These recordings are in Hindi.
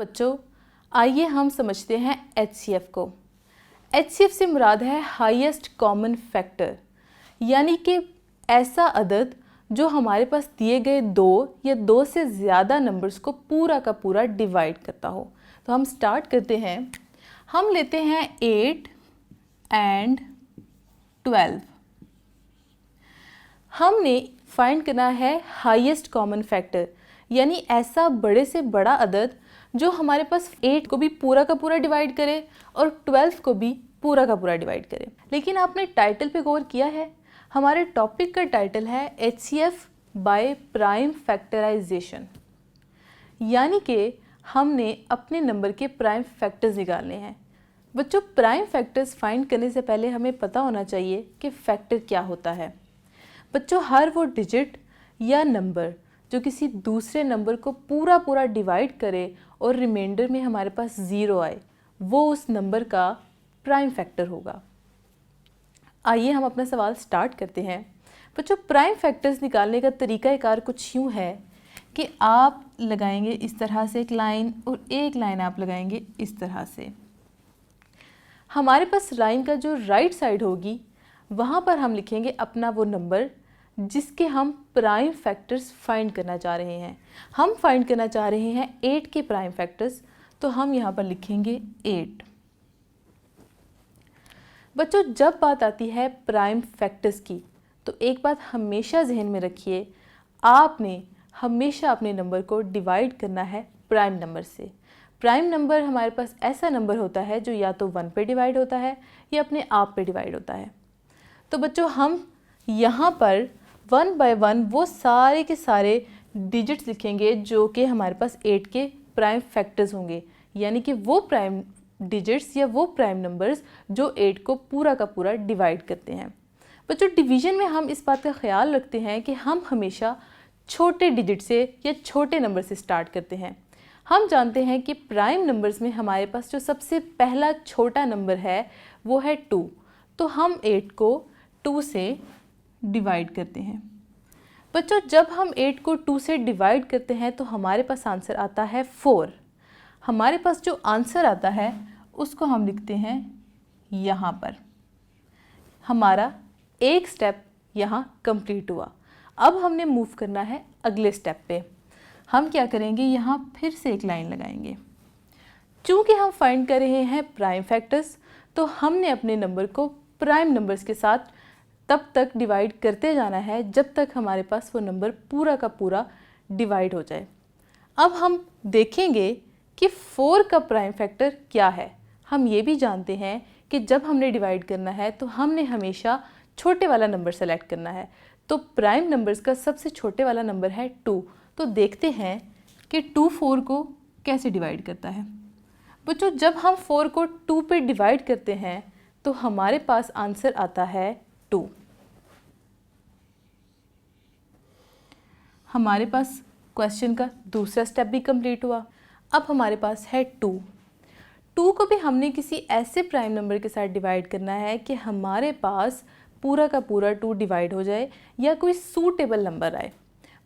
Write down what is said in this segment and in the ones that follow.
बच्चों, आइए हम समझते हैं HCF को। HCF से मुराद है हाईएस्ट कॉमन फैक्टर, यानी कि ऐसा अदद जो हमारे पास दिए गए दो या दो से ज़्यादा नंबर्स को पूरा का पूरा डिवाइड करता हो। तो हम स्टार्ट करते हैं। हम लेते हैं 8 एंड 12। हमने फाइंड करना है हाईएस्ट कॉमन फैक्टर, यानी ऐसा बड़े से बड़ा अदद जो हमारे पास 8 को भी पूरा का पूरा डिवाइड करे और 12 को भी पूरा का पूरा डिवाइड करे। लेकिन आपने टाइटल पे गौर किया है, हमारे टॉपिक का टाइटल है HCF बाय प्राइम फैक्टराइजेशन, यानी कि हमने अपने नंबर के प्राइम फैक्टर्स निकालने हैं। बच्चों, प्राइम फैक्टर्स फाइंड करने से पहले हमें पता होना चाहिए कि फैक्टर क्या होता है। बच्चों, हर वो डिजिट या नंबर जो किसी दूसरे नंबर को पूरा पूरा डिवाइड करे और रिमाइंडर में हमारे पास 0 आए, वो उस नंबर का प्राइम फैक्टर होगा। आइए हम अपना सवाल स्टार्ट करते हैं। बच्चों, प्राइम फैक्टर्स निकालने का तरीक़ाकार कुछ यूँ है कि आप लगाएंगे इस तरह से एक लाइन और एक लाइन आप लगाएंगे इस तरह से। हमारे पास लाइन का जो राइट साइड होगी वहाँ पर हम लिखेंगे अपना वो नंबर जिसके हम प्राइम फैक्टर्स फाइंड करना चाह रहे हैं। हम फाइंड करना चाह रहे हैं 8 के प्राइम फैक्टर्स, तो हम यहाँ पर लिखेंगे 8। बच्चों, जब बात आती है प्राइम फैक्टर्स की तो एक बात हमेशा जहन में रखिए, आपने हमेशा अपने नंबर को डिवाइड करना है प्राइम नंबर से। प्राइम नंबर हमारे पास ऐसा नंबर होता है जो या तो 1 पे डिवाइड होता है या अपने आप पे डिवाइड होता है। तो बच्चों, हम यहाँ पर 1 बाय 1 वो सारे के सारे डिजिट्स लिखेंगे जो कि हमारे पास 8 के प्राइम फैक्टर्स होंगे, यानी कि वो प्राइम डिजिट्स या वो प्राइम नंबर्स जो 8 को पूरा का पूरा डिवाइड करते हैं। बच्चों, डिवीज़न में हम इस बात का ख्याल रखते हैं कि हम हमेशा छोटे डिजिट से या छोटे नंबर से स्टार्ट करते हैं। हम जानते हैं कि प्राइम नंबर्स में हमारे पास जो सबसे पहला छोटा नंबर है वो है 2, तो हम 8 को 2 से डिवाइड करते हैं। बच्चों, जब हम 8 को 2 से डिवाइड करते हैं तो हमारे पास आंसर आता है 4। हमारे पास जो आंसर आता है उसको हम लिखते हैं यहाँ पर। हमारा एक स्टेप यहाँ कंप्लीट हुआ। अब हमने मूव करना है अगले स्टेप पे। हम क्या करेंगे, यहाँ फिर से एक लाइन लगाएंगे। चूँकि हम फाइंड कर रहे हैं प्राइम फैक्टर्स, तो हमने अपने नंबर को प्राइम नंबर्स के साथ तब तक डिवाइड करते जाना है जब तक हमारे पास वो नंबर पूरा का पूरा डिवाइड हो जाए। अब हम देखेंगे कि 4 का प्राइम फैक्टर क्या है। हम ये भी जानते हैं कि जब हमने डिवाइड करना है तो हमने हमेशा छोटे वाला नंबर सेलेक्ट करना है। तो प्राइम नंबर्स का सबसे छोटे वाला नंबर है 2। तो देखते हैं कि 2 4 को कैसे डिवाइड करता है। बच्चों, जब हम 4 को 2 पे डिवाइड करते हैं तो हमारे पास आंसर आता है 2। हमारे पास क्वेश्चन का दूसरा स्टेप भी कंप्लीट हुआ। अब हमारे पास है 2 को भी हमने किसी ऐसे प्राइम नंबर के साथ डिवाइड करना है कि हमारे पास पूरा का पूरा 2 डिवाइड हो जाए या कोई सूटेबल नंबर आए।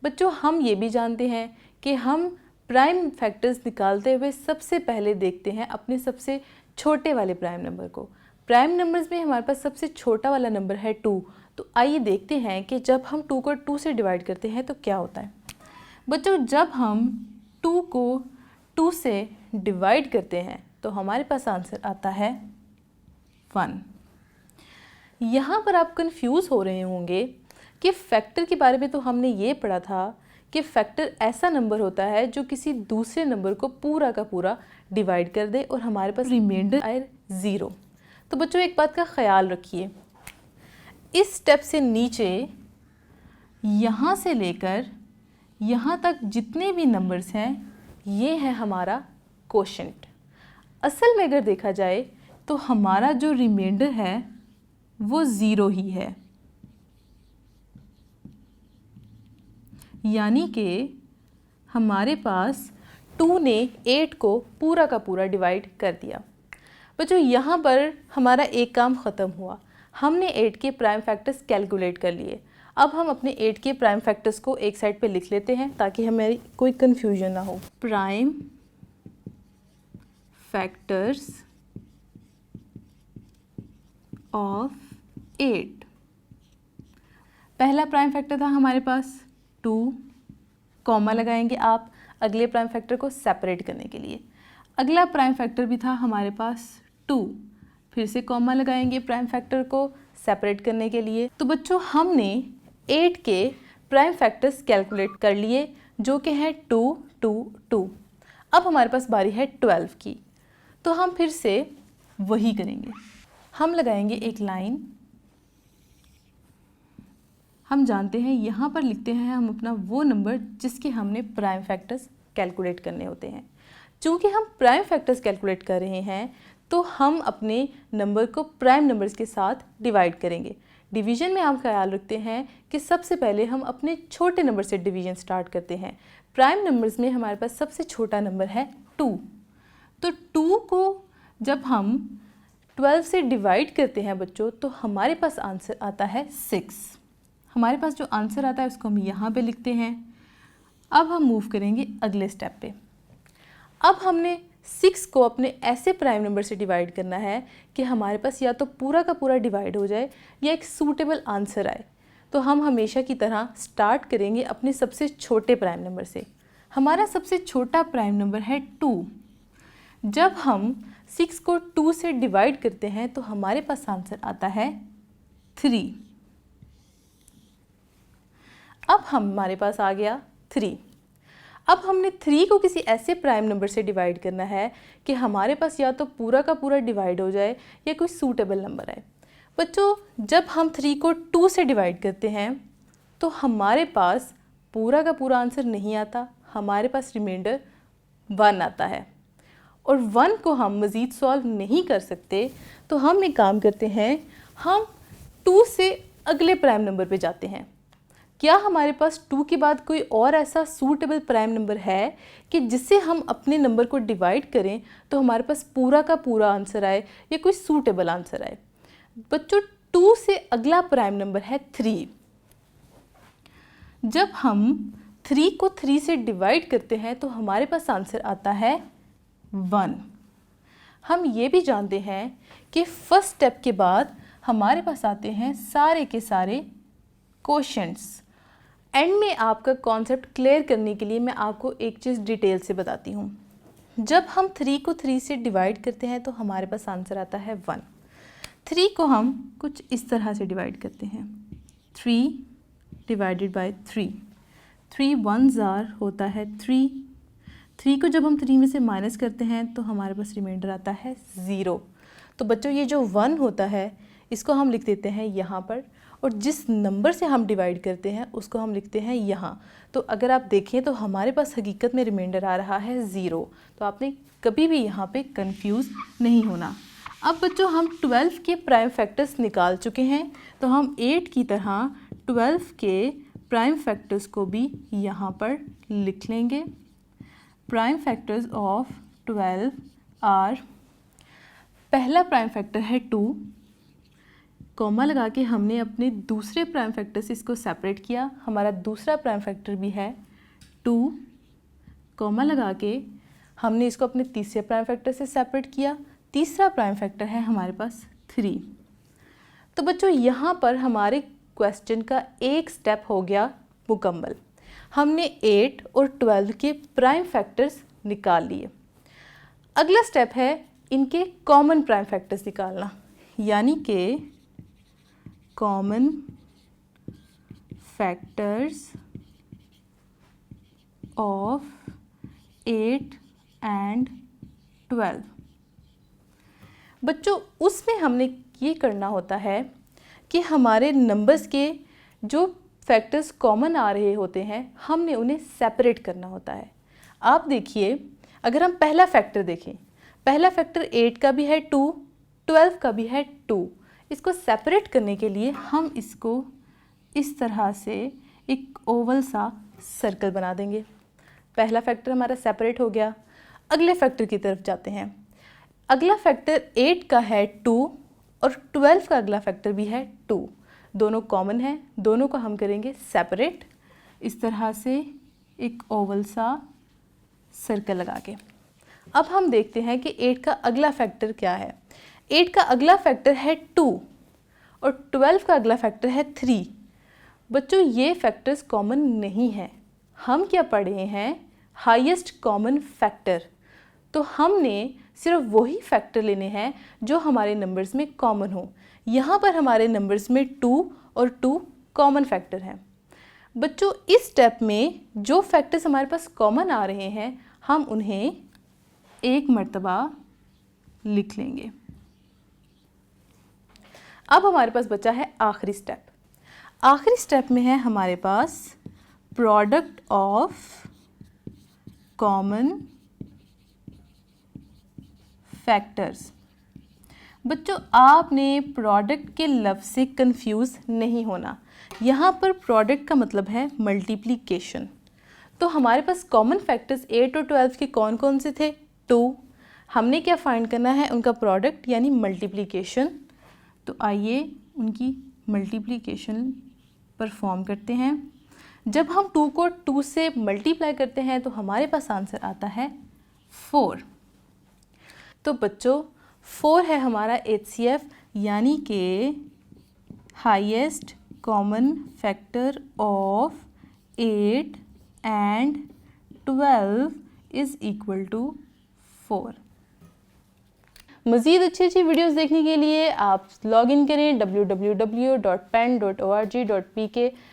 बच्चों, हम ये भी जानते हैं कि हम प्राइम फैक्टर्स निकालते हुए सबसे पहले देखते हैं अपने सबसे छोटे वाले प्राइम नंबर को। प्राइम नंबर्स में हमारे पास सबसे छोटा वाला नंबर है 2। तो आइए देखते हैं कि जब हम 2 को 2 से डिवाइड करते हैं तो क्या होता है। बच्चों, जब हम 2 को 2 से डिवाइड करते हैं तो हमारे पास आंसर आता है 1। यहाँ पर आप कंफ्यूज हो रहे होंगे कि फैक्टर के बारे में तो हमने ये पढ़ा था कि फैक्टर ऐसा नंबर होता है जो किसी दूसरे नंबर को पूरा का पूरा डिवाइड कर दे और हमारे पास रिमाइंडर आए 0। तो बच्चों, एक बात का ख्याल रखिए, इस स्टेप से नीचे यहाँ से लेकर यहाँ तक जितने भी नंबर्स हैं ये है हमारा कोशेंट। असल में अगर देखा जाए तो हमारा जो रिमाइंडर है वो 0 ही है, यानी कि हमारे पास 2 ने 8 को पूरा का पूरा डिवाइड कर दिया। बच्चों, यहाँ पर हमारा एक काम ख़त्म हुआ। हमने 8 के प्राइम फैक्टर्स कैलकुलेट कर लिए। अब हम अपने 8 के प्राइम फैक्टर्स को एक साइड पे लिख लेते हैं ताकि हमें कोई कन्फ्यूजन ना हो। Prime factors of 8। पहला प्राइम फैक्टर था हमारे पास 2, कॉमा लगाएंगे आप अगले प्राइम फैक्टर को सेपरेट करने के लिए। अगला प्राइम फैक्टर भी था हमारे पास 2, फिर से कॉमा लगाएंगे प्राइम फैक्टर को सेपरेट करने के लिए। तो बच्चों हमने 8 के प्राइम फैक्टर्स कैलकुलेट कर लिए जो कि हैं 2, 2, 2। अब हमारे पास बारी है 12 की, तो हम फिर से वही करेंगे। हम लगाएंगे एक लाइन, हम जानते हैं यहाँ पर लिखते हैं हम अपना वो नंबर जिसके हमने प्राइम फैक्टर्स कैलकुलेट करने होते हैं। चूँकि हम प्राइम फैक्टर्स कैलकुलेट कर रहे हैं तो हम अपने नंबर को प्राइम नंबर्स के साथ डिवाइड करेंगे। डिवीज़न में हम ख्याल रखते हैं कि सबसे पहले हम अपने छोटे नंबर से डिवीज़न स्टार्ट करते हैं। प्राइम नंबर्स में हमारे पास सबसे छोटा नंबर है 2, तो 2 को जब हम 12 से डिवाइड करते हैं बच्चों तो हमारे पास आंसर आता है 6। हमारे पास जो आंसर आता है उसको हम यहाँ पे लिखते हैं। अब हम मूव करेंगे अगले स्टेप पे। अब हमने 6 को अपने ऐसे प्राइम नंबर से डिवाइड करना है कि हमारे पास या तो पूरा का पूरा डिवाइड हो जाए या एक सूटेबल आंसर आए। तो हम हमेशा की तरह स्टार्ट करेंगे अपने सबसे छोटे प्राइम नंबर से। हमारा सबसे छोटा प्राइम नंबर है 2। जब हम 6 को 2 से डिवाइड करते हैं तो हमारे पास आंसर आता है 3। अब हमारे पास आ गया 3। अब हमने 3 को किसी ऐसे प्राइम नंबर से डिवाइड करना है कि हमारे पास या तो पूरा का पूरा डिवाइड हो जाए या कोई सूटेबल नंबर आए। बच्चों जब हम 3 को 2 से डिवाइड करते हैं तो हमारे पास पूरा का पूरा आंसर नहीं आता, हमारे पास रिमाइंडर 1 आता है। और 1 को हम मज़ीद सॉल्व नहीं कर सकते तो हम एक काम करते हैं, हम 2 से अगले प्राइम नंबर पे जाते हैं। क्या हमारे पास 2 के बाद कोई और ऐसा सूटेबल प्राइम नंबर है कि जिससे हम अपने नंबर को डिवाइड करें तो हमारे पास पूरा का पूरा आंसर आए या कोई सूटेबल आंसर आए? बच्चों 2 से अगला प्राइम नंबर है 3। जब हम 3 को 3 से डिवाइड करते हैं तो हमारे पास आंसर आता है 1। हम ये भी जानते हैं कि फर्स्ट स्टेप के बाद हमारे पास आते हैं सारे के सारे क्वोशंट्स। एंड में आपका कॉन्सेप्ट क्लियर करने के लिए मैं आपको एक चीज़ डिटेल से बताती हूँ। जब हम 3 को 3 से डिवाइड करते हैं तो हमारे पास आंसर आता है 1। 3 को हम कुछ इस तरह से डिवाइड करते हैं, 3 डिवाइडेड बाय 3, 3 1s होता है 3। 3 को जब हम 3 में से माइनस करते हैं तो हमारे पास रिमाइंडर आता है 0। तो बच्चों ये जो 1 होता है इसको हम लिख देते हैं यहाँ पर, और जिस नंबर से हम डिवाइड करते हैं उसको हम लिखते हैं यहाँ। तो अगर आप देखें तो हमारे पास हकीकत में रिमाइंडर आ रहा है 0। तो आपने कभी भी यहाँ पे कंफ्यूज नहीं होना। अब बच्चों हम 12 के प्राइम फैक्टर्स निकाल चुके हैं, तो हम 8 की तरह 12 के प्राइम फैक्टर्स को भी यहाँ पर लिख लेंगे। प्राइम फैक्टर्स ऑफ 12 आर, पहला प्राइम फैक्टर है 2, कॉमा लगा के हमने अपने दूसरे प्राइम फैक्टर से इसको सेपरेट किया। हमारा दूसरा प्राइम फैक्टर भी है 2, कॉमा लगा के हमने इसको अपने तीसरे प्राइम फैक्टर से सेपरेट किया। तीसरा प्राइम फैक्टर है हमारे पास 3। तो बच्चों यहाँ पर हमारे क्वेश्चन का एक स्टेप हो गया मुकम्मल। हमने 8 और 12 के प्राइम फैक्टर्स निकाल लिए। अगला स्टेप है इनके कॉमन प्राइम फैक्टर्स निकालना, यानी कि कॉमन फैक्टर्स ऑफ 8 एंड 12। बच्चों उसमें हमने ये करना होता है कि हमारे नंबर्स के जो फैक्टर्स कॉमन आ रहे होते हैं हमने उन्हें सेपरेट करना होता है। आप देखिए, अगर हम पहला फैक्टर देखें, पहला फैक्टर 8 का भी है 2, 12 का भी है 2। इसको सेपरेट करने के लिए हम इसको इस तरह से एक ओवल सा सर्कल बना देंगे। पहला फैक्टर हमारा सेपरेट हो गया। अगले फैक्टर की तरफ जाते हैं। अगला फैक्टर 8 का है 2 और 12 का अगला फैक्टर भी है 2। दोनों कॉमन है, दोनों को हम करेंगे सेपरेट इस तरह से एक ओवल सा सर्कल लगा के। अब हम देखते हैं कि 8 का अगला फैक्टर क्या है। 8 का अगला फैक्टर है 2 और 12 का अगला फैक्टर है 3। बच्चों ये फैक्टर्स कॉमन नहीं हैं। हम क्या पढ़े हैं? Highest common factor. तो हमने सिर्फ वही फैक्टर लेने हैं जो हमारे नंबर्स में कॉमन हो। यहाँ पर हमारे नंबर्स में 2 और 2 कॉमन फैक्टर हैं। बच्चों इस स्टेप में जो फैक्टर्स हमारे पास कॉमन आ रहे हैं हम उन्हें एक मर्तबा लिख लेंगे। अब हमारे पास बचा है आखिरी स्टेप। आखिरी स्टेप में है हमारे पास प्रोडक्ट ऑफ कॉमन फैक्टर्स। बच्चों आपने प्रोडक्ट के लफ्ज़ से कंफ्यूज नहीं होना। यहाँ पर प्रोडक्ट का मतलब है मल्टीप्लिकेशन। तो हमारे पास कॉमन फैक्टर्स 8 और 12 के कौन कौन से थे? 2। हमने क्या फाइंड करना है? उनका प्रोडक्ट यानी मल्टीप्लिकेशन। तो आइए उनकी मल्टीप्लिकेशन परफॉर्म करते हैं। जब हम 2 को 2 से मल्टीप्लाई करते हैं तो हमारे पास आंसर आता है 4। तो बच्चों 4 है हमारा HCF यानी कि highest common factor of 8 and 12 is equal to 4। मज़ीद अच्छी वीडियोस देखने के लिए आप लॉगिन करें www.pen.org.pk